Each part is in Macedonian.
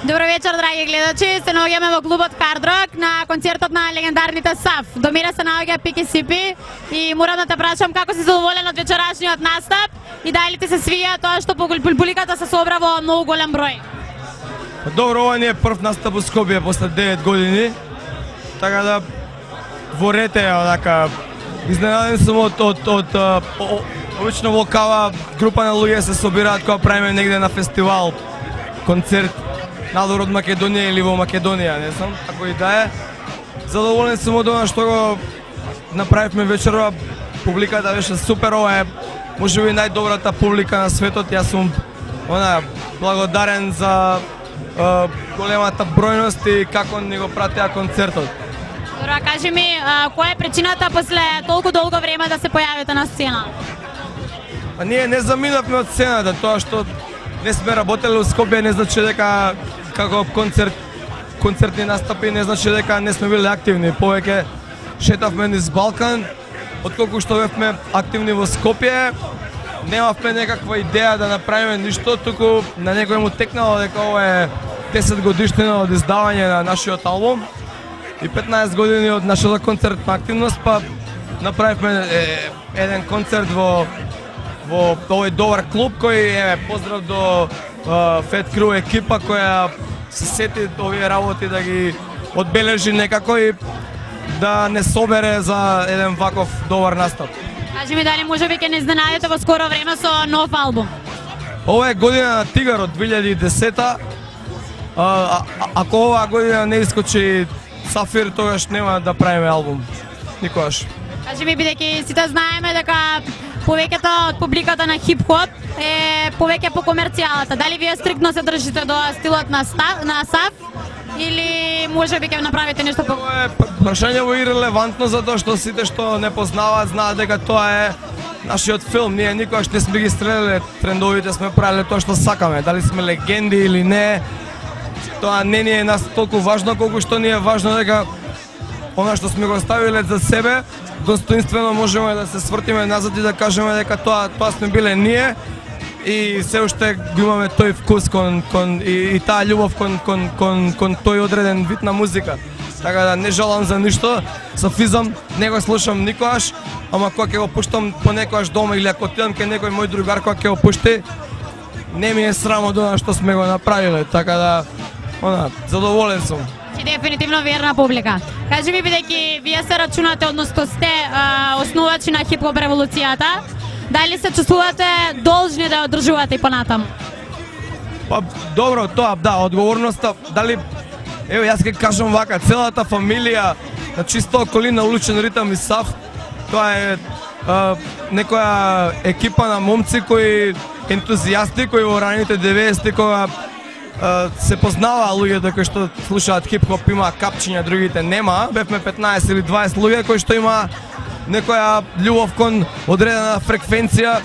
Добро вечер, драги гледачи. Се наоѓаме во клубот Hard Rock на концертот на легендарните САФ. До мене се наоѓа Пики Сипи и морам да те прашам како си задоволен од вечерашниот настап и дали ти се свија тоа што публиката се собра во многу голем број. Добро, ова не е прв настап во Скопје после 9 години. Така да во рете онака изненаден сум од обично во Кава група на луѓе се собираат кога правиме негде на фестивал, концерт надвор од Македонија или во Македонија, не знам, како и да е. Задоволен сум од она што го направивме вечерва, публиката беше супер, ова е можеби најдобрата публика на светот. Јас сум благодарен за големата бројност и како ни го пратеа концертот. Добро, кажи ми, која е причината после толку долго време да се појавите на сцена? Ние не заминавме од сцената, тоа што не сме работеле во Скопје не значи дека како концертни настапи не значи дека не сме биле активни. Повеќе шетавме низ Балкан, отколку што бевме активни во Скопје. Немавме некаква идеја да направиме ништо, туку на некој му текнало дека ова е 10 годишнина од издавање на нашиот албум и 15 години од нашата концертна активност, па направивме еден концерт во овој добар клуб кој поздрав до Fat Crew екипа која се сети овие работи да ги одбележи некако и да не собере за еден ваков добар настап. Кажи ми дали можеби ќе не изненадите во скоро време со нов албум? Ова е година на Тигар од 2010-та. Ако оваа година не искочи Сафир, тогаш нема да правиме албум. Никогаш. Кажи ми, бидејќи сите знаеме дека повеќето од публиката на хип-хоп е повеќе по комерцијалата. Дали вие стриктно се држите до стилот на САФ или можеби ќе направите нешто по... Тоа е прашање во ирелевантно затоа што сите што не познаваат знаат дека тоа е нашиот филм. Ние никогаш не сме ги стрелеле трендовите, сме правеле тоа што сакаме. Дали сме легенди или не, тоа не ни е нас толку важно колку што ни е важно дека она што сме го ставиле за себе достоинствено можеме да се свртиме назад и да кажеме дека тоа сме биле ние и се уште го имаме тој вкус и таа љубов кон тој одреден вид на музика. Така да не жалам за ништо, Сафизам не го слушам никогаш, ама кога ќе го пуштам понекогаш дома или ако отидам кај некој мој другар кога ќе го пушти, не ми е срам од она што сме го направиле, така да задоволен сум. И дефинитивно верна публика. Кажи ми, бидејќи вие се рачунате, односно сте основачи на хип-хоп револуцијата, дали се чувствувате должни да ја одржувате и понатаму? Па добро, тоа да, одговорноста, дали ево јас ќе кажам вака, целата фамилија на чисто околина уличен ритам и САФ, тоа е некоја екипа на момци кои ентузијасти кои во раните 90-ти кога се познаваа луѓето кои што слушаат хип-хоп, има капчиња, другите нема. Бевме 15 или 20 луѓе кои што има некоја љубов кон одредена фреквенција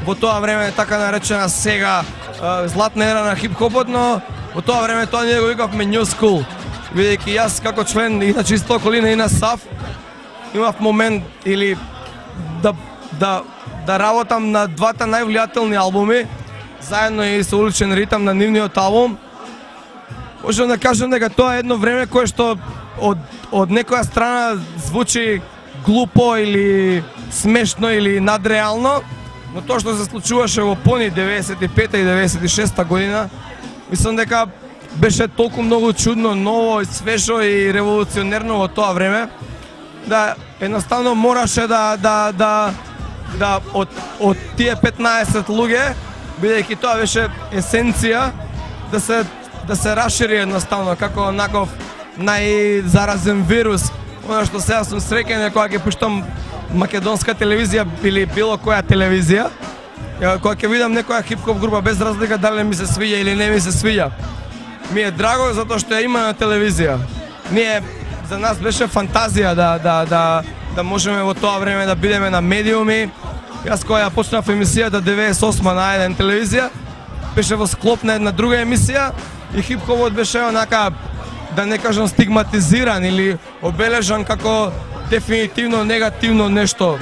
во тоа време, така наречена сега златна ера на хип-хопот, но во тоа време тоа ние го викавме New School. Бидејќи јас како член и на чисто околина и на САФ имав момент или да работам на двата највлијателни албуми, заедно и со уличен ритам на нивниот албум. Можам да кажам дека тоа е едно време кое што од некоја страна звучи глупо или смешно или надреално, но тоа што се случуваше во пони 95-та и 96-та година, мислам дека беше толку многу чудно, ново, свежо и револуционерно во тоа време, да едноставно мораше да од тие 15 луѓе, бидејќи тоа беше есенција, да се расшири едноставно, како онаков најзаразен вирус. Оно што сега сум среќен е кога ќе пуштам македонска телевизија или било која телевизија, кога ќе видам некоја хип-хоп група, без разлика дали ми се свиѓа или не ми се свиѓа. Ми е драго затоа што ја има на телевизија. За нас беше фантазија да можеме во тоа време да бидеме на медиуми. Јас кога ја почнав емисијата 98 на еден телевизија, беше во склоп на една друга емисија и хип-хопот беше онака, да не кажам стигматизиран или обележан како дефинитивно негативно нешто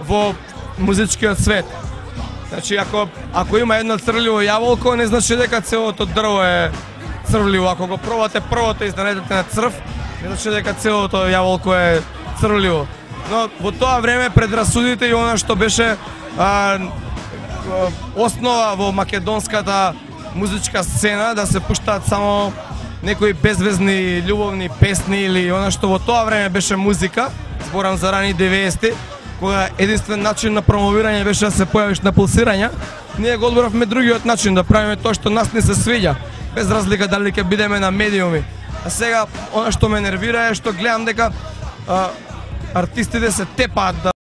во музичкиот свет. Значи, ако има едно црливо јаболко, не значи дека целото дрво е црвливо. Ако го пробате првото и наредете на црв, мислам дека целото јаволко е црвливо. Но во тоа време предрасудите и она што беше основа во македонската музичка сцена да се пуштаат само некои безвезни љубовни песни или она што во тоа време беше музика, зборам за рани 90-ти, кога единствен начин на промовирање беше да се појавиш на пулсирања, ние го одборавме другиот начин да правиме тоа што нас не се свиѓа, без разлика дали ќе бидеме на медиуми. А сега она што ме нервира е што гледам дека артистите се тепаат да